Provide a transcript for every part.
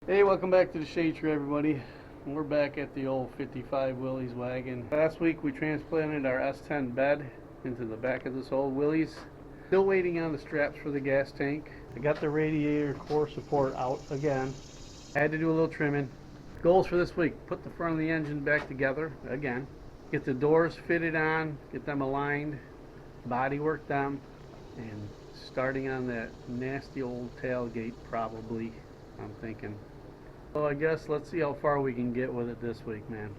Hey, welcome back to the Shade Tree, everybody. We're back at the old 55 Willys wagon. Last week we transplanted our S10 bed into the back of this old Willys. Still waiting on the straps for the gas tank. I got the radiator core support out again. I had to do a little trimming. Goals for this week: put the front of the engine back together again, get the doors fitted on, get them aligned, body work done, and starting on that nasty old tailgate probably, I'm thinking. Well, I guess let's see how far we can get with it this week, man.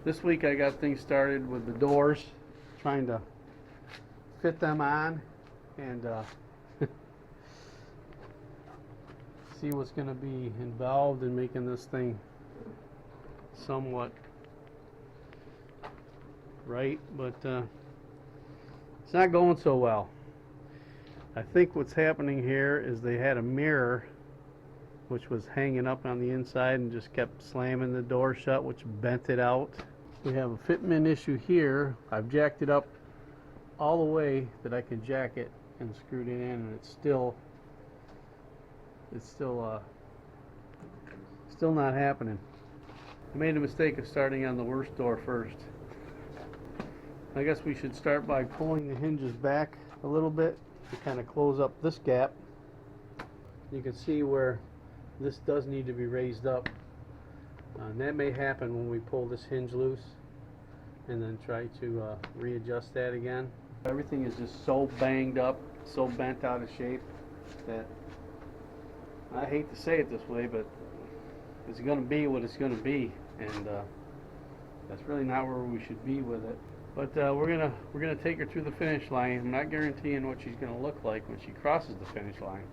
This week I got things started with the doors, trying to fit them on and see what's going to be involved in making this thing somewhat right, but it's not going so well. I think what's happening here is they had a mirror which was hanging up on the inside and just kept slamming the door shut, which bent it out. We have a fitment issue here. I've jacked it up all the way that I can jack it and screwed it in, and it's still not happening. I made a mistake of starting on the worst door first. I guess we should start by pulling the hinges back a little bit to kind of close up this gap. You can see where this does need to be raised up, and that may happen when we pull this hinge loose and then try to readjust that again. Everything is just so banged up, so bent out of shape that I hate to say it this way, but it's going to be what it's going to be, and that's really not where we should be with it. But we're gonna take her through the finish line. I'm not guaranteeing what she's going to look like when she crosses the finish line,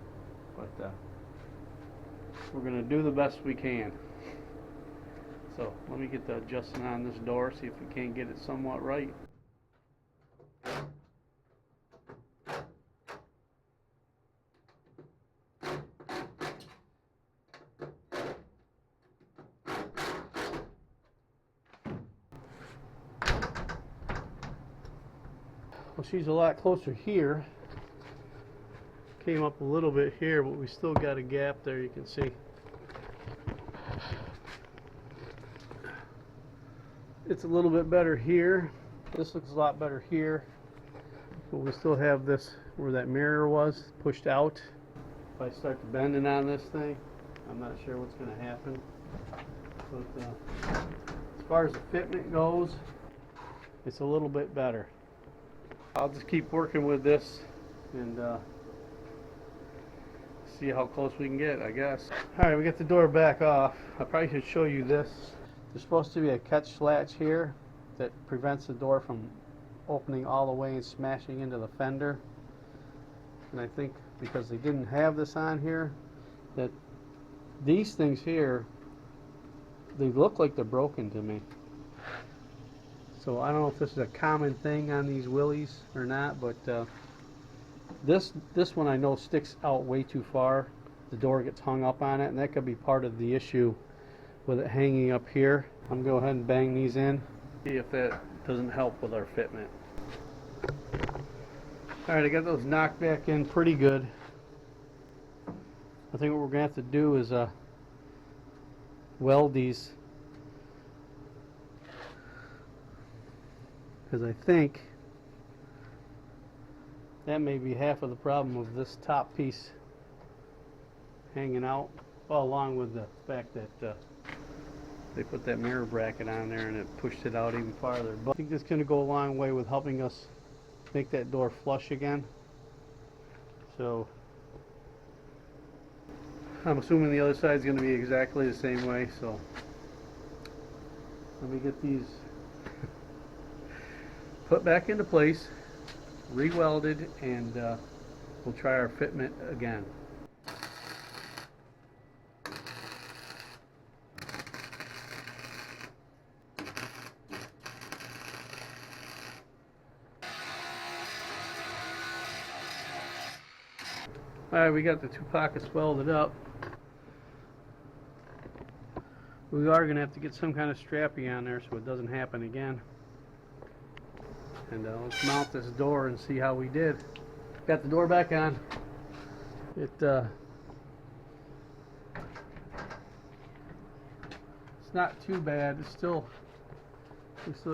but we're going to do the best we can. So let me get the adjusting on this door, see if we can't get it somewhat right. Well, she's a lot closer here. Came up a little bit here, but we still got a gap there, you can see. It's a little bit better here. This looks a lot better here. But we still have this where that mirror was pushed out. If I start bending on this thing, I'm not sure what's going to happen. But as far as the fitment goes, it's a little bit better. I'll just keep working with this and see how close we can get, I guess. Alright, we got the door back off. I probably should show you this. There's supposed to be a catch latch here that prevents the door from opening all the way and smashing into the fender. And I think because they didn't have this on here, that these things here, they look like they're broken to me. So I don't know if this is a common thing on these Willys or not, but this one I know sticks out way too far. The door gets hung up on it, and that could be part of the issue with it hanging up here. I'm going to go ahead and bang these in, see if that doesn't help with our fitment. Alright, I got those knocked back in pretty good. I think what we're going to have to do is weld these, because I think that may be half of the problem of this top piece hanging out, well, along with the fact that they put that mirror bracket on there and it pushed it out even farther. But I think this is going to go a long way with helping us make that door flush again. So I'm assuming the other side is going to be exactly the same way. So let me get these put back into place, re-welded, and we'll try our fitment again. Alright, we got the two pockets welded up. We are going to have to get some kind of strappy on there so it doesn't happen again. And let's mount this door and see how we did. Got the door back on. It's not too bad. We still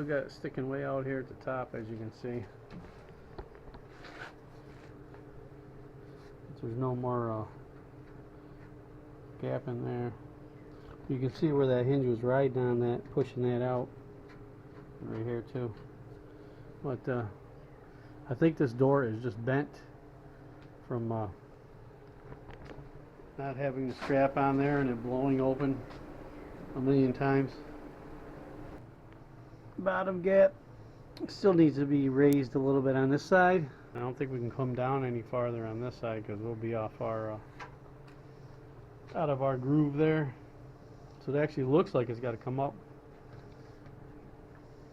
got it sticking way out here at the top, as you can see. There's no more gap in there. You can see where that hinge was riding on that, pushing that out. Right here too. But I think this door is just bent from not having the strap on there and it blowing open a million times. Bottom gap still needs to be raised a little bit on this side. I don't think we can come down any farther on this side because we'll be off our out of our groove there. So it actually looks like it's got to come up.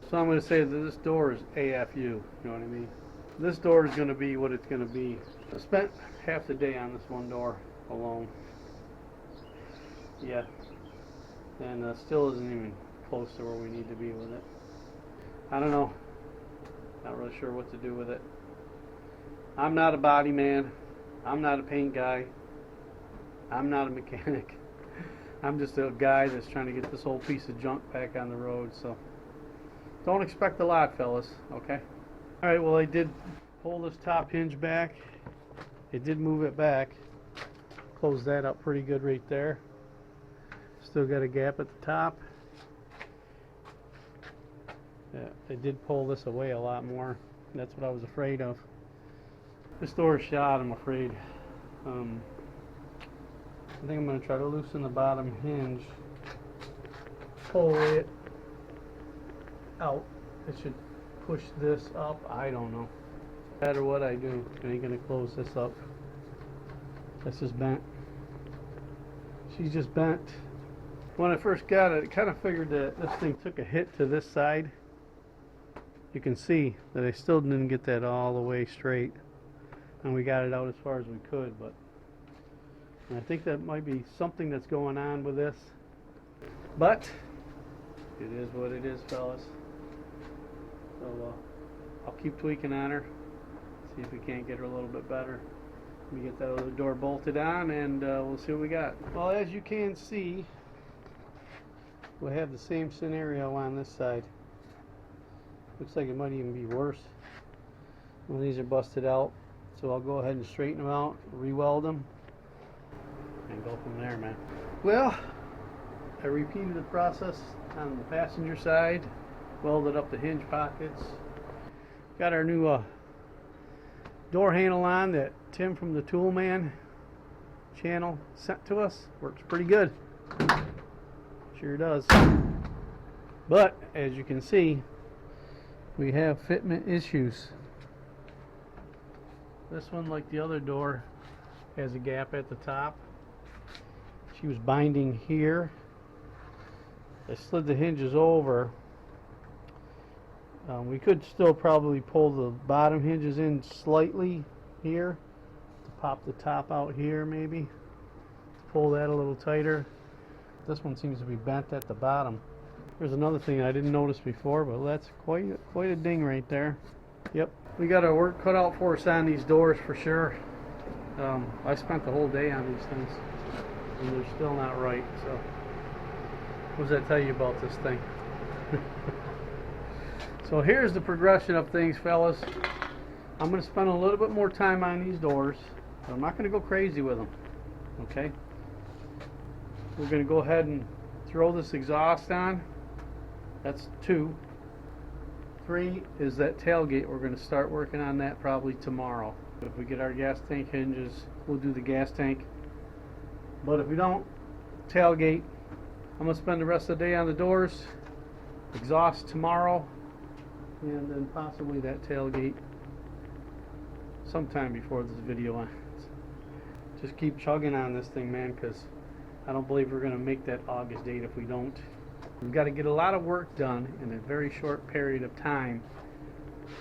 So I'm going to say that this door is AFU, you know what I mean? This door is going to be what it's going to be. I spent half the day on this one door alone. Yeah. And still isn't even close to where we need to be with it. I don't know. Not really sure what to do with it. I'm not a body man. I'm not a paint guy. I'm not a mechanic. I'm just a guy that's trying to get this whole piece of junk back on the road, so don't expect a lot, fellas, okay? Alright, well, I did pull this top hinge back. It did move it back. Close that up pretty good right there. Still got a gap at the top. Yeah, I did pull this away a lot more. That's what I was afraid of. This door is shot, I'm afraid. I think I'm going to try to loosen the bottom hinge, pull it out. It should push this up. I don't know. No matter what I do, I ain't going to close this up. This is bent. She's just bent. When I first got it, I kind of figured that this thing took a hit to this side. You can see that I still didn't get that all the way straight. And we got it out as far as we could, but I think that might be something that's going on with this. But it is what it is, fellas. So I'll keep tweaking on her, see if we can't get her a little bit better. Let me get that other door bolted on and we'll see what we got. Well, as you can see, we have the same scenario on this side. Looks like it might even be worse when these are busted out. So I'll go ahead and straighten them out, re-weld them, and go from there, man. Well, I repeated the process on the passenger side, welded up the hinge pockets, got our new door handle on that Tim from the Toolman channel sent to us. Works pretty good. Sure does. But as you can see, we have fitment issues. This one, like the other door, has a gap at the top. She was binding here. I slid the hinges over. We could still probably pull the bottom hinges in slightly here to pop the top out here, maybe. Pull that a little tighter. This one seems to be bent at the bottom. There's another thing I didn't notice before, but that's quite a ding right there. Yep, we got our work cut out for us on these doors for sure. I spent the whole day on these things, and they're still not right. So, what does that tell you about this thing? So here's the progression of things, fellas. I'm going to spend a little bit more time on these doors, but I'm not going to go crazy with them. Okay? We're going to go ahead and throw this exhaust on. That's 2. 3 is that tailgate. We're going to start working on that probably tomorrow. If we get our gas tank hinges, we'll do the gas tank. But if we don't, tailgate. I'm going to spend the rest of the day on the doors, exhaust tomorrow, and then possibly that tailgate sometime before this video ends. Just keep chugging on this thing, man, because I don't believe we're going to make that August date if we don't. We've got to get a lot of work done in a very short period of time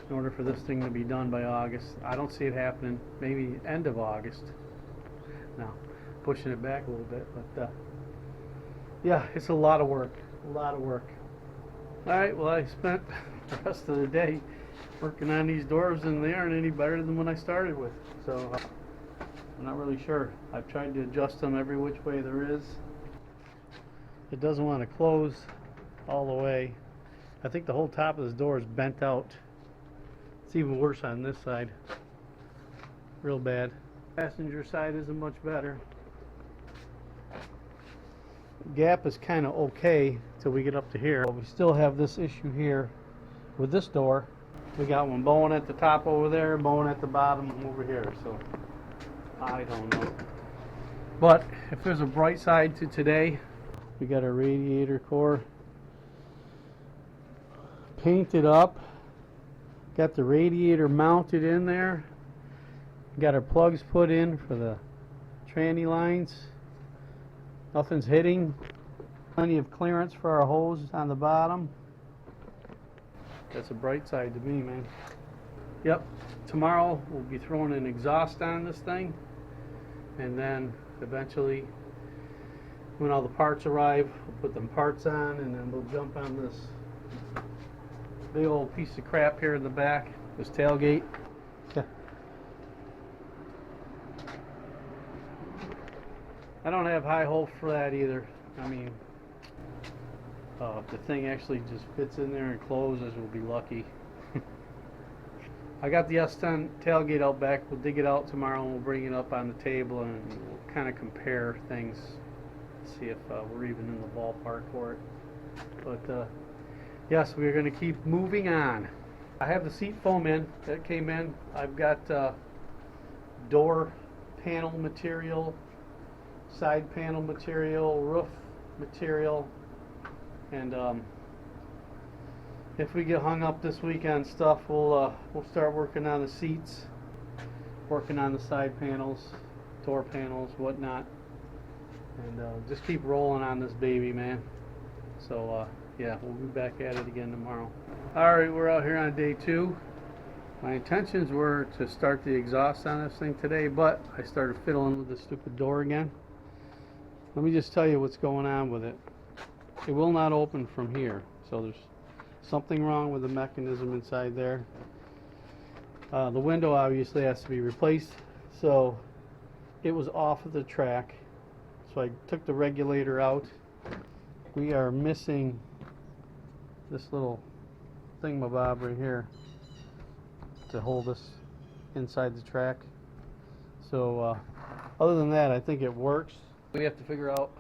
in order for this thing to be done by August. I don't see it happening, maybe end of August. now, pushing it back a little bit, but yeah, it's a lot of work, a lot of work. All right, well, I spent the rest of the day working on these doors, and they aren't any better than when I started with, so I'm not really sure. I've tried to adjust them every which way there is. It doesn't want to close all the way. I think the whole top of this door is bent out. It's even worse on this side. Real bad. Passenger side isn't much better. Gap is kind of okay till we get up to here. But we still have this issue here with this door. We got one bowing at the top over there, bowing at the bottom over here. So I don't know. But if there's a bright side to today, we got our radiator core painted up. Got the radiator mounted in there. Got our plugs put in for the tranny lines. Nothing's hitting. Plenty of clearance for our hose on the bottom. That's a bright side to me, man. Yep, tomorrow we'll be throwing an exhaust on this thing, and then eventually when all the parts arrive, we'll put them parts on, and then we'll jump on this big old piece of crap here in the back, this tailgate. Yeah. I don't have high hopes for that either. I mean, if the thing actually just fits in there and closes, we'll be lucky. I got the S10 tailgate out back. We'll dig it out tomorrow and we'll bring it up on the table and we'll kind of compare things, see if we're even in the ballpark for it. But yes, we're going to keep moving on. I have the seat foam in that came in. I've got door panel material, side panel material, roof material, and if we get hung up this week on stuff, we'll start working on the seats, working on the side panels, door panels, whatnot, and just keep rolling on this baby, man. So yeah, we'll be back at it again tomorrow. Alright, we're out here on day 2. My intentions were to start the exhaust on this thing today, but I started fiddling with the stupid door again. Let me just tell you what's going on with it. It will not open from here, so there's something wrong with the mechanism inside there. The window obviously has to be replaced, so it was off of the track, so I took the regulator out. We are missing this little thingamabob right here to hold us inside the track. So other than that, I think it works. We have to figure out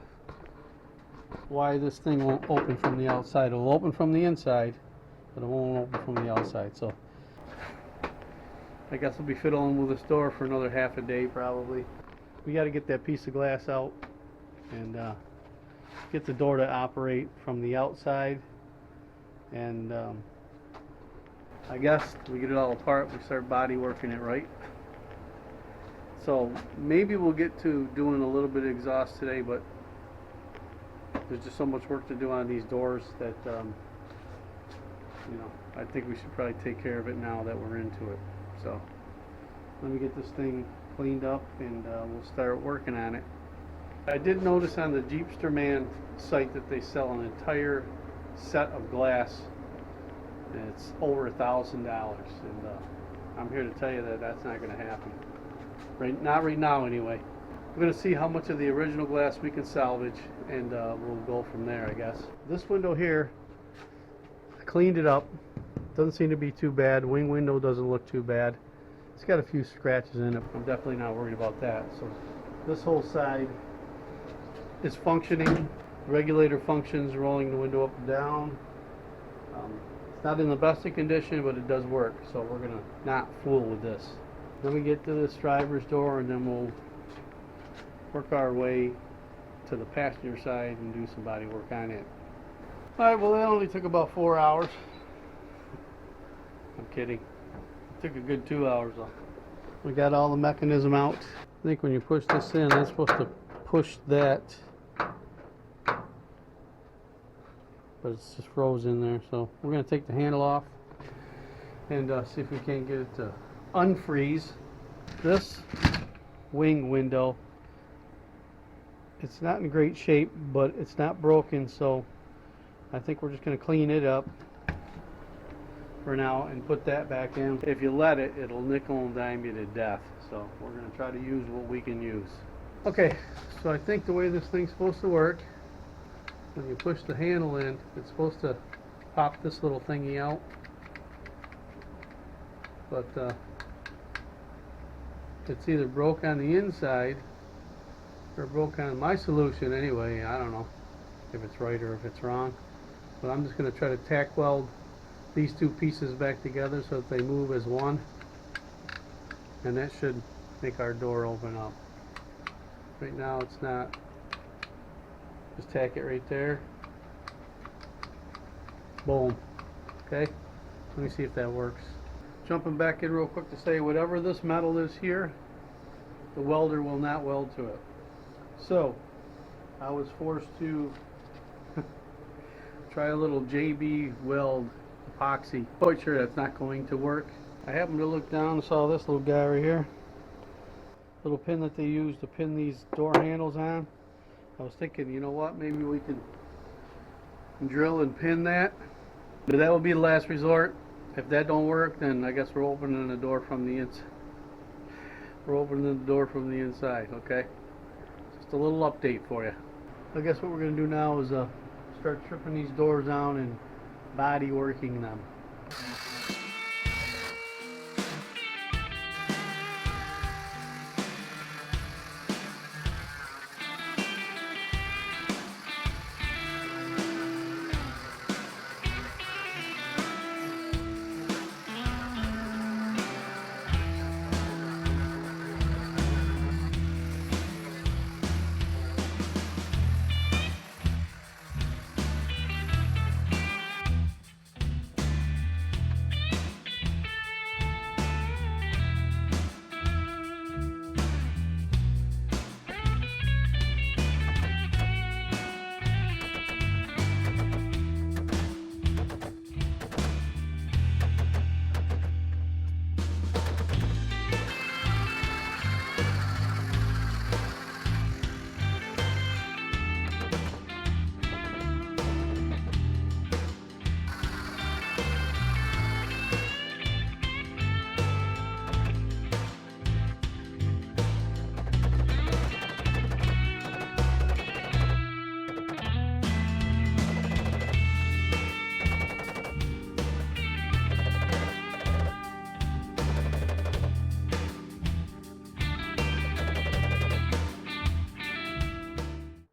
why this thing won't open from the outside. It'll open from the inside, but it won't open from the outside. So I guess we'll be fiddling with this door for another half a day probably. We got to get that piece of glass out and get the door to operate from the outside, and I guess we get it all apart, we start body working it right. So maybe we'll get to doing a little bit of exhaust today, but there's just so much work to do on these doors that you know, I think we should probably take care of it now that we're into it. So let me get this thing cleaned up and we'll start working on it. I did notice on the Jeepster Man site that they sell an entire set of glass, and it's over $1,000, and I'm here to tell you that that's not going to happen. Not right now anyway. We're going to see how much of the original glass we can salvage, and we'll go from there, I guess. This window here, I cleaned it up. Doesn't seem to be too bad. Wing window doesn't look too bad. It's got a few scratches in it. I'm definitely not worried about that. So this whole side is functioning. The regulator functions, rolling the window up and down. It's not in the best of condition, but it does work. So we're going to not fool with this. Then we get to this driver's door, and then we'll work our way to the passenger side and do some body work on it. Alright, well that only took about 4 hours. I'm kidding. It took a good 2 hours though. We got all the mechanism out. I think when you push this in, that's supposed to push that, but it's just froze in there. So we're going to take the handle off and see if we can't get it to unfreeze. This wing window It's not in great shape, but it's not broken, so I think we're just going to clean it up for now and put that back in. If you let it, it'll nickel and dime you to death, so we're going to try to use what we can use. Okay, so I think the way this thing's supposed to work, when you push the handle in, it's supposed to pop this little thingy out, but it's either broke on the inside or broke on my solution anyway. I don't know if it's right or if it's wrong, but I'm just going to try to tack weld these two pieces back together so that they move as one, and that should make our door open up. Right now it's not. Just tack it right there. Boom. Okay, let me see if that works. Jumping back in real quick to say, whatever this metal is here, the welder will not weld to it. So I was forced to try a little JB weld epoxy. Quite sure that's not going to work. I happened to look down and saw this little guy right here, little pin that they use to pin these door handles on. I was thinking, you know what, maybe we could drill and pin that, but that would be the last resort. If that don't work, then I guess we're opening the door from the inside. We're opening the door from the inside, okay? Just a little update for you. I guess what we're going to do now is start stripping these doors down and body working them.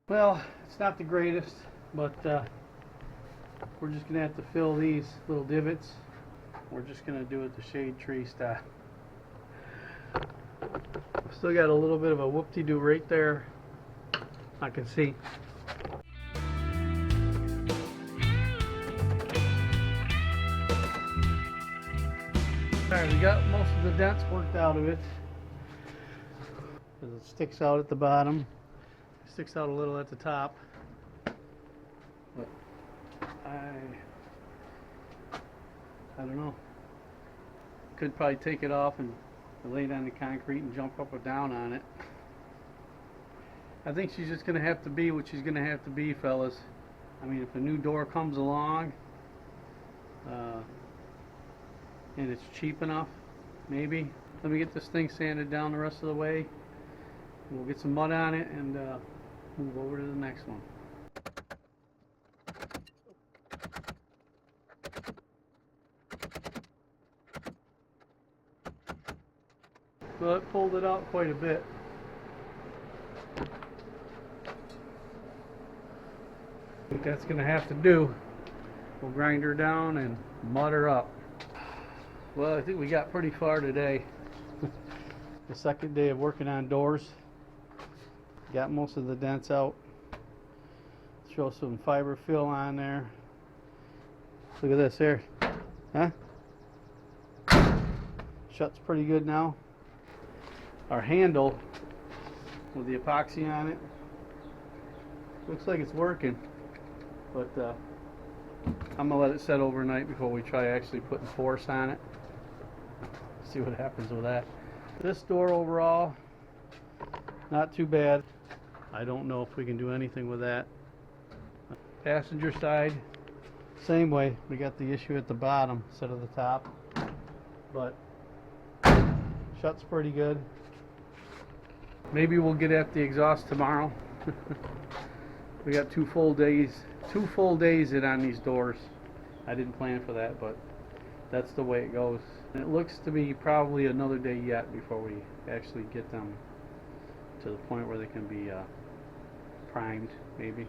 Well, it's not the greatest, but we're just going to have to fill these little divots. We're just going to do it the shade tree style. Still got a little bit of a whoop-de-doo right there, I can see. Alright, we got most of the dents worked out of it. It sticks out at the bottom. Sticks out a little at the top, but I don't know. Could probably take it off and lay it on the concrete and jump up or down on it. I think she's just gonna have to be what she's gonna have to be, fellas. I mean, if a new door comes along and it's cheap enough, maybe. Let me get this thing sanded down the rest of the way. We'll get some mud on it and move over to the next one. Well, it pulled it out quite a bit. I think that's going to have to do. We'll grind her down and mud her up. Well, I think we got pretty far today. The second day of working on doors. Got most of the dents out. Throw some fiber fill on there. Look at this here. Huh? Shuts pretty good now. Our handle with the epoxy on it looks like it's working, but I'm gonna let it set overnight before we try actually putting force on it. See what happens with that. This door overall, not too bad. I don't know if we can do anything with that. Passenger side, same way. We got the issue at the bottom instead of the top, but shuts pretty good. Maybe we'll get at the exhaust tomorrow. We got 2 full days in on these doors. I didn't plan for that, but that's the way it goes. And it looks to be probably another day yet before we actually get them to the point where they can be primed, maybe.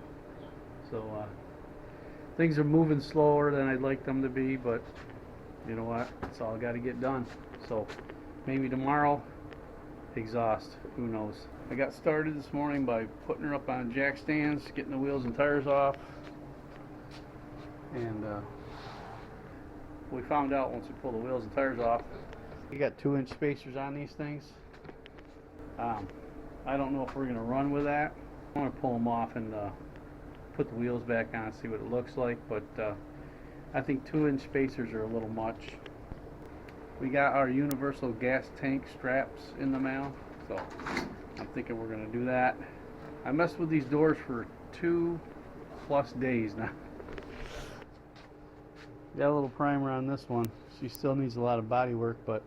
So things are moving slower than I'd like them to be, but you know what? It's all got to get done. So maybe tomorrow, exhaust. Who knows? I got started this morning by putting her up on jack stands, getting the wheels and tires off, and we found out once we pull the wheels and tires off, we got 2-inch spacers on these things. I don't know if we're gonna run with that. I want to pull them off and put the wheels back on, see what it looks like, but I think 2-inch spacers are a little much. We got our universal gas tank straps in the mail, so I'm thinking we're gonna do that. I messed with these doors for 2+ days now. Got a little primer on this one. She still needs a lot of body work, but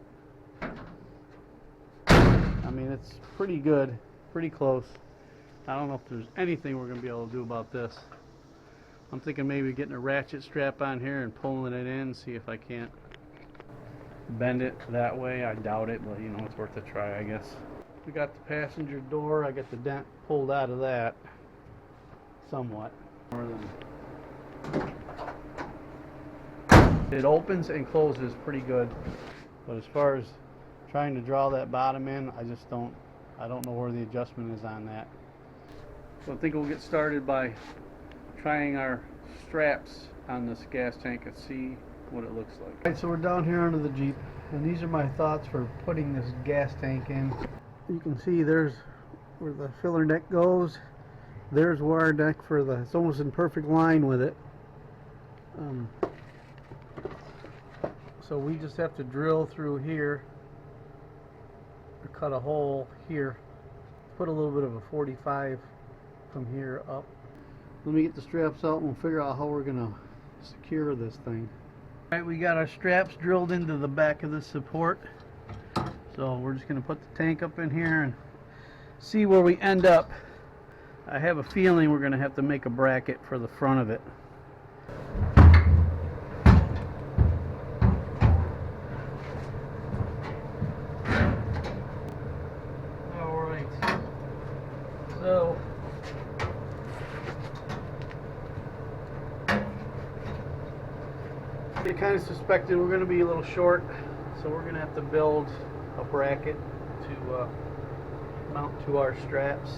I mean, it's pretty good, pretty close. I don't know if there's anything we're going to be able to do about this. I'm thinking maybe getting a ratchet strap on here and pulling it in, see if I can't bend it that way. I doubt it, but you know, it's worth a try, I guess. We got the passenger door. I got the dent pulled out of that somewhat. More than it opens and closes pretty good, but as far as trying to draw that bottom in, I don't know where the adjustment is on that. So I think we'll get started by trying our straps on this gas tank and see what it looks like. Alright, so we're down here under the Jeep, and these are my thoughts for putting this gas tank in. You can see there's where the filler neck goes. There's where our neck for the, it's almost in perfect line with it. So we just have to drill through here, or cut a hole here, put a little bit of a 45 from here up. Let me get the straps out and we'll figure out how we're gonna secure this thing. Alright, we got our straps drilled into the back of the support, so we're just gonna put the tank up in here and see where we end up. I have a feeling we're gonna have to make a bracket for the front of it. So I kind of suspected we're going to be a little short, so we're going to have to build a bracket to mount to our straps.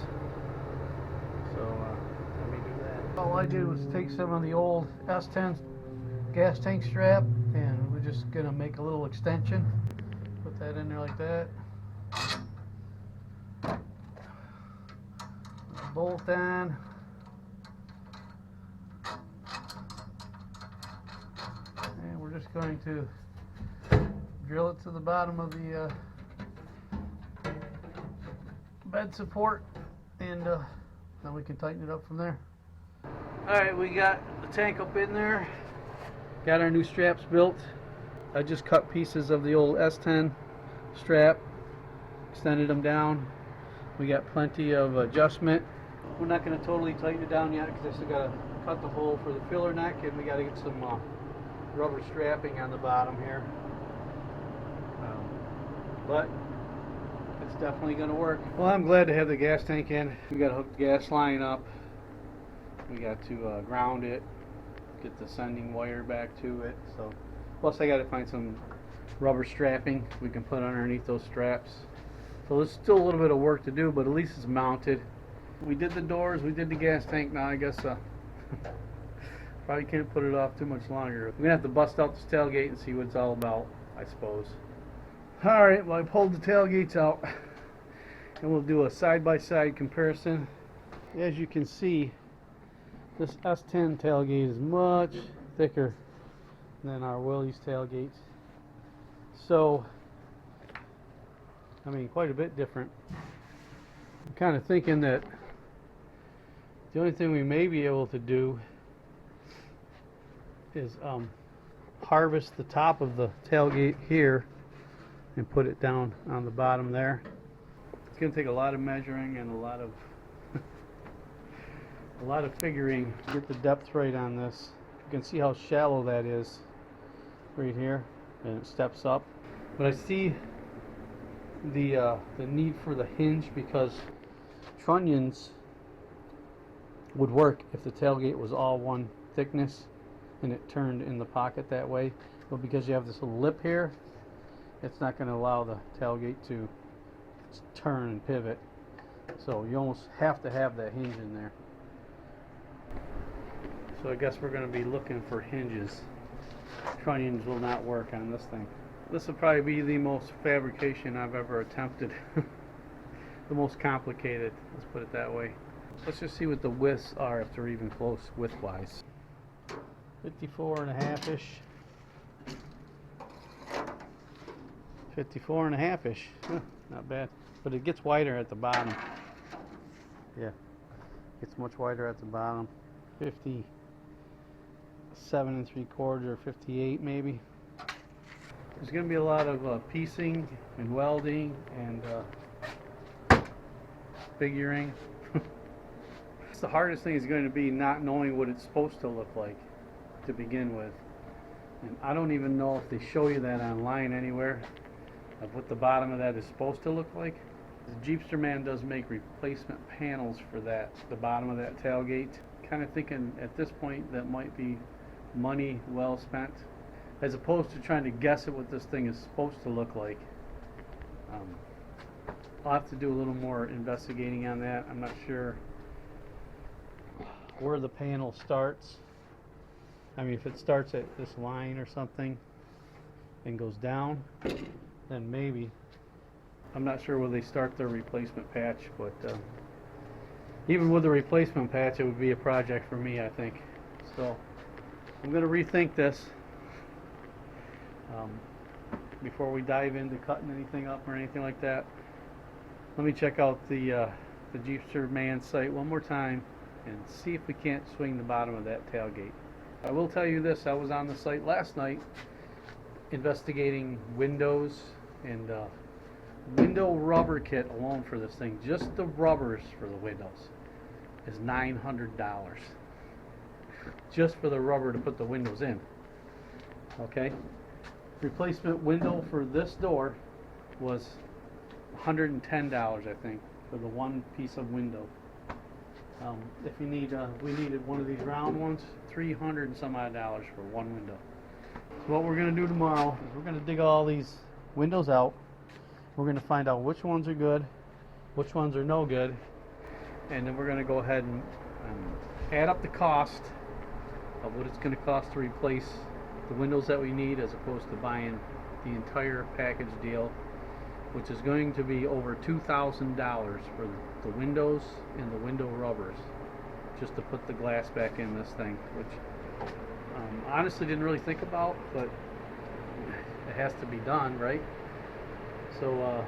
So let me do that. All I did was take some of the old S10 gas tank strap, and we're just going to make a little extension. Put that in there like that. Bolt on. And we're just going to drill it to the bottom of the bed support, and then we can tighten it up from there. Alright, we got the tank up in there. Got our new straps built. I just cut pieces of the old S10 strap, extended them down. We got plenty of adjustment. We're not going to totally tighten it down yet because I still got to cut the hole for the filler neck, and we got to get some rubber strapping on the bottom here. But it's definitely going to work. Well, I'm glad to have the gas tank in. We got to hook the gas line up. We got to ground it, get the sending wire back to it. So, plus I got to find some rubber strapping we can put underneath those straps. So there's still a little bit of work to do, but at least it's mounted. We did the doors, we did the gas tank. Now I guess probably can't put it off too much longer. We're gonna have to bust out this tailgate and see what it's all about, I suppose. Alright, well, I pulled the tailgates out and we'll do a side-by-side comparison. As you can see, this S10 tailgate is much thicker than our Willy's tailgates. So, I mean, quite a bit different. I'm kind of thinking that The only thing we may be able to do is harvest the top of the tailgate here and put it down on the bottom there. It's going to take a lot of measuring and a lot of figuring to get the depth right on this. You can see how shallow that is right here, and it steps up. But I see the need for the hinge, because trunnions would work if the tailgate was all one thickness and it turned in the pocket that way. But because you have this little lip here, it's not going to allow the tailgate to turn and pivot. So you almost have to have that hinge in there. So I guess we're going to be looking for hinges. Trunnions will not work on this thing. This will probably be the most fabrication I've ever attempted. The most complicated, let's put it that way. Let's just see what the widths are, if they're even close width-wise. 54.5-ish. 54.5-ish. Huh, not bad. But it gets wider at the bottom. Yeah, gets much wider at the bottom. 57 3/4 or 58 maybe. There's going to be a lot of piecing and welding and figuring. The hardest thing is going to be not knowing what it's supposed to look like to begin with. And I don't even know if they show you that online anywhere, of what the bottom of that is supposed to look like. The Jeepster man does make replacement panels for that, the bottom of that tailgate. Kind of thinking at this point that might be money well spent, as opposed to trying to guess at what this thing is supposed to look like. I'll have to do a little more investigating on that. I'm not sure where the panel starts. I mean, if it starts at this line or something and goes down, then maybe. I'm not sure where they start their replacement patch, but even with the replacement patch, it would be a project for me, I think. So I'm going to rethink this before we dive into cutting anything up or anything like that. Let me check out the Jeepster man site one more time and see if we can't swing the bottom of that tailgate. I will tell you this, I was on the site last night investigating windows and window rubber kit alone for this thing. Just the rubbers for the windows is $900. Just for the rubber to put the windows in. Okay? Replacement window for this door was $110, I think, for the one piece of window. If you need, we needed one of these round ones, $300 and some odd for one window. So what we're going to do tomorrow is we're going to dig all these windows out. We're going to find out which ones are good, which ones are no good, and then we're going to go ahead and add up the cost of what it's going to cost to replace the windows that we need, as opposed to buying the entire package deal, which is going to be over $2,000 for the windows and the window rubbers, just to put the glass back in this thing, which honestly didn't really think about, but it has to be done, right? So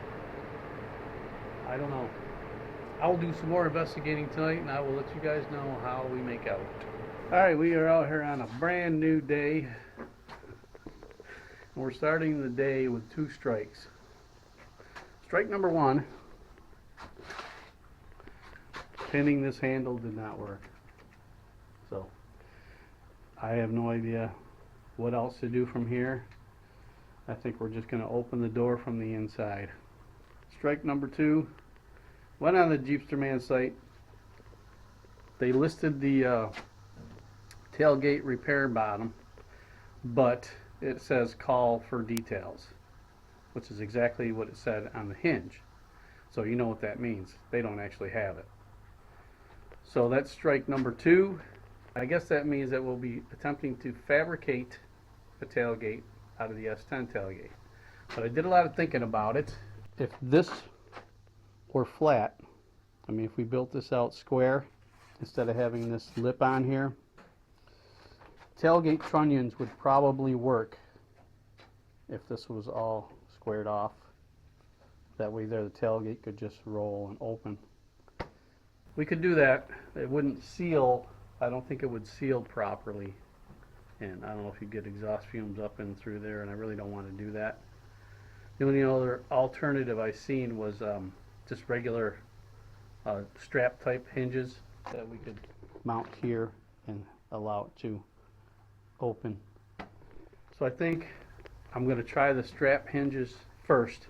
I don't know. I'll do some more investigating tonight, and I will let you guys know how we make out. Alright, we are out here on a brand new day, and we're starting the day with 2 strikes. Strike number 1, pinning this handle did not work. So I have no idea what else to do from here. I think we're just going to open the door from the inside. Strike number 2, went on the Jeepster man site. They listed the tailgate repair bottom, but it says call for details, which is exactly what it said on the hinge. So you know what that means. They don't actually have it. So that's strike number 2. I guess that means that we'll be attempting to fabricate a tailgate out of the S10 tailgate. But I did a lot of thinking about it. If this were flat, I mean, if we built this out square instead of having this lip on here, tailgate trunnions would probably work if this was all squared off. That way there the tailgate could just roll and open. We could do that. It wouldn't seal. I don't think it would seal properly. And I don't know if you get exhaust fumes up and through there, and I really don't want to do that. The only other alternative I seen was just regular strap type hinges that we could mount here and allow it to open. So I think I'm going to try the strap hinges first,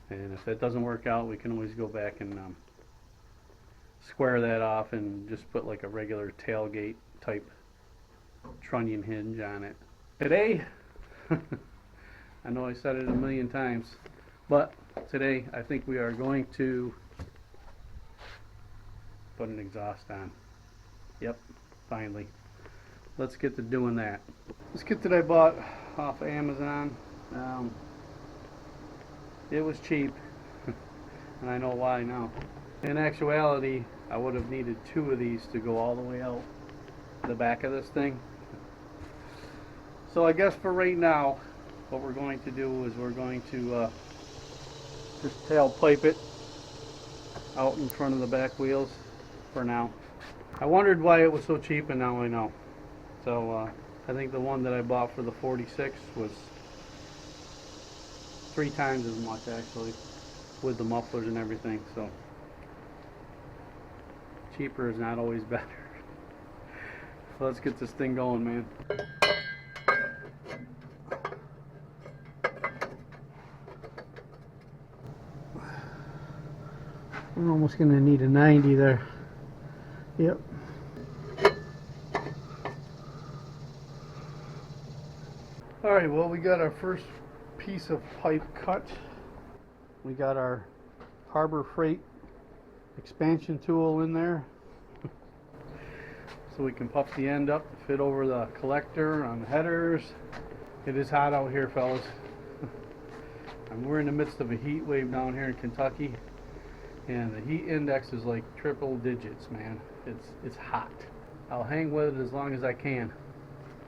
and if that doesn't work out, we can always go back and square that off and just put like a regular tailgate type trunnion hinge on it. Today, I know I said it a million times, but today I think we are going to put an exhaust on. Yep, finally. Let's get to doing that. This kit that I bought off of Amazon, it was cheap, and I know why now. In actuality, I would have needed 2 of these to go all the way out the back of this thing. So I guess for right now, what we're going to do is we're going to just tail pipe it out in front of the back wheels for now. I wondered why it was so cheap, and now I know. So I think the one that I bought for the 46 was 3 times as much actually, with the mufflers and everything. So cheaper is not always better. So let's get this thing going, man. I'm almost going to need a 90 there. Yep. Alright, well, we got our first piece of pipe cut. We got our Harbor Freight expansion tool in there. So we can puff the end up to fit over the collector on the headers. It is hot out here, fellas. And we're in the midst of a heat wave down here in Kentucky. And the heat index is like triple digits, man. It's hot. I'll hang with it as long as I can,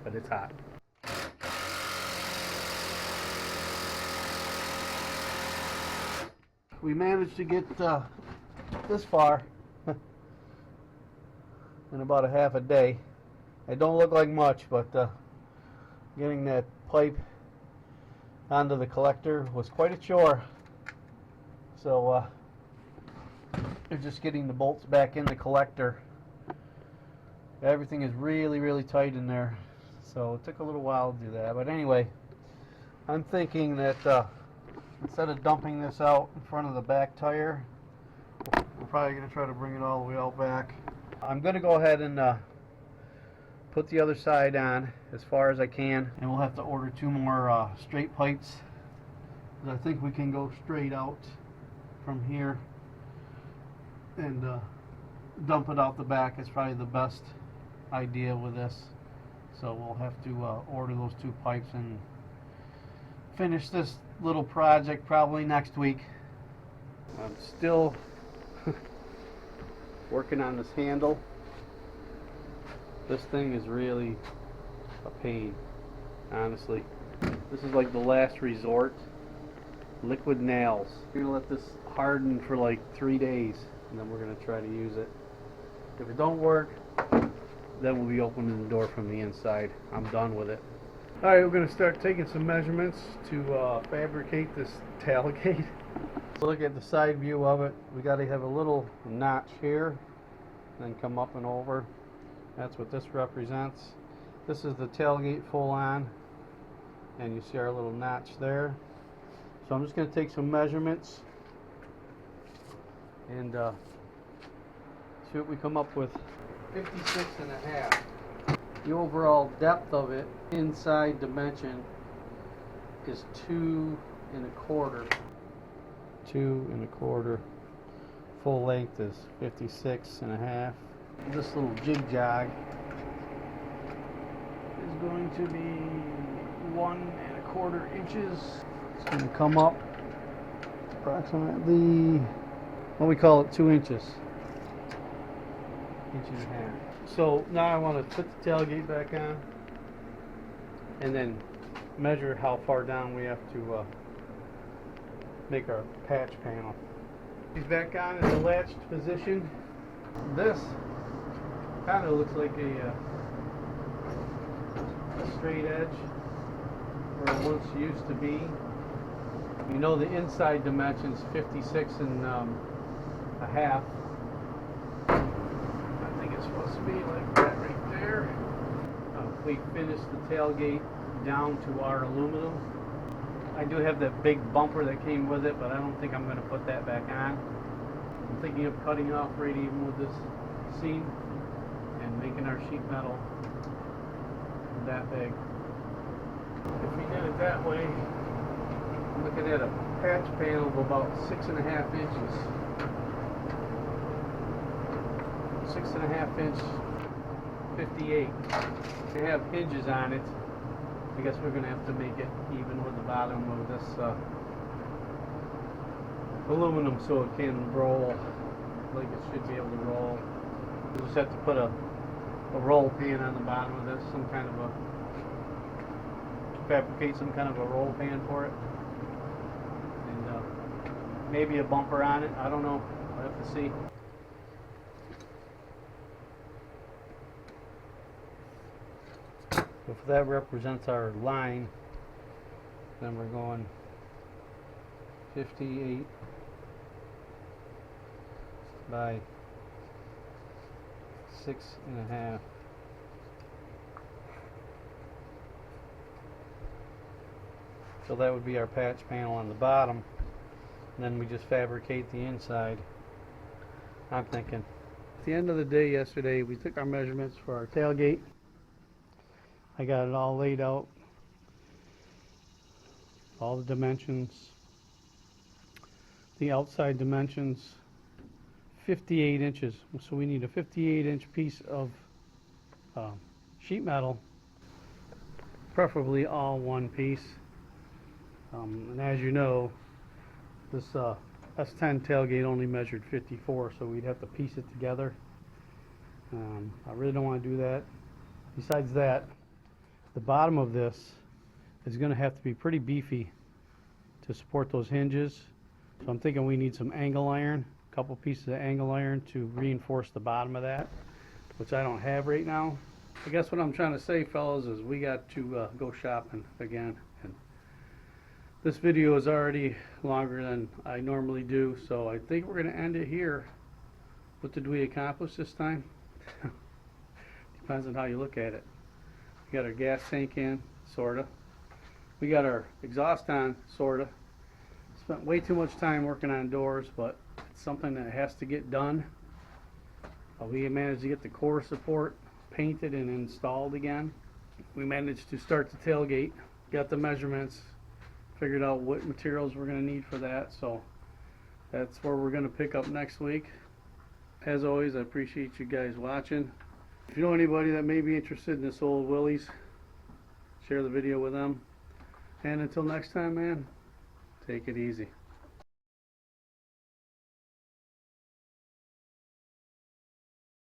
but it's hot. We managed to get this far in about a half a day. It don't look like much, but getting that pipe onto the collector was quite a chore. So they're just getting the bolts back in the collector. Everything is really, really tight in there, so it took a little while to do that. But anyway, I'm thinking that instead of dumping this out in front of the back tire, we're probably going to try to bring it all the way out back. I'm going to go ahead and put the other side on as far as I can, and we'll have to order 2 more straight pipes. I think we can go straight out from here and dump it out the back. Is probably the best idea with this. So we'll have to order those 2 pipes and finish this little project probably next week. I'm still working on this handle. This thing is really a pain, honestly. This is like the last resort. Liquid nails. We're gonna let this harden for like 3 days, and then we're gonna try to use it. If it don't work, then we'll be opening the door from the inside. I'm done with it. Alright, we're going to start taking some measurements to fabricate this tailgate. Look at the side view of it. We got to have a little notch here, then come up and over. That's what this represents. This is the tailgate full on, and you see our little notch there. So I'm just going to take some measurements and see what we come up with. 56.5. The overall depth of it, inside dimension, is 2 1/4. 2 1/4. Full length is 56.5. This little jig jog is going to be 1 1/4 inches. It's going to come up approximately, what we call it, 2 inches. 1.5 inches. So now I want to put the tailgate back on and then measure how far down we have to make our patch panel. He's back on in the latched position. This kind of looks like a straight edge where it once used to be. You know the inside dimensions 56 and a half. I think it's supposed to be like that right there. We finished the tailgate down to our aluminum. I do have that big bumper that came with it, but I don't think I'm going to put that back on. I'm thinking of cutting off right even with this seam and making our sheet metal that big. If we did it that way, I'm looking at a patch panel of about 6.5 inches. 6.5 inch 58. They have hinges on it. I guess we're going to have to make it even with the bottom of this aluminum so it can roll like it should be able to roll. We'll just have to put a roll pan on the bottom of this, some kind of a, fabricate some kind of a roll pan for it. And maybe a bumper on it. I don't know. I'll have to see. If that represents our line, then we're going 58 by 6.5. So that would be our patch panel on the bottom. And then we just fabricate the inside. I'm thinking. At the end of the day yesterday, we took our measurements for our tailgate. I got it all laid out, all the dimensions, the outside dimensions, 58 inches. So we need a 58-inch piece of sheet metal, preferably all one piece. And as you know, this S10 tailgate only measured 54, so we'd have to piece it together. I really don't want to do that. Besides that, the bottom of this is going to have to be pretty beefy to support those hinges. So I'm thinking we need some angle iron, a couple pieces of angle iron to reinforce the bottom of that, which I don't have right now. I guess what I'm trying to say, fellas, is we got to go shopping again. And this video is already longer than I normally do, so I think we're going to end it here. What did we accomplish this time? Depends on how you look at it. We got our gas tank in, sorta. We got our exhaust on, sorta. Spent way too much time working on doors, but it's something that has to get done. We managed to get the core support painted and installed again. We managed to start the tailgate, got the measurements, figured out what materials we're going to need for that, so that's where we're going to pick up next week. As always, I appreciate you guys watching. If you know anybody that may be interested in this old Willys, share the video with them. And until next time, man, take it easy.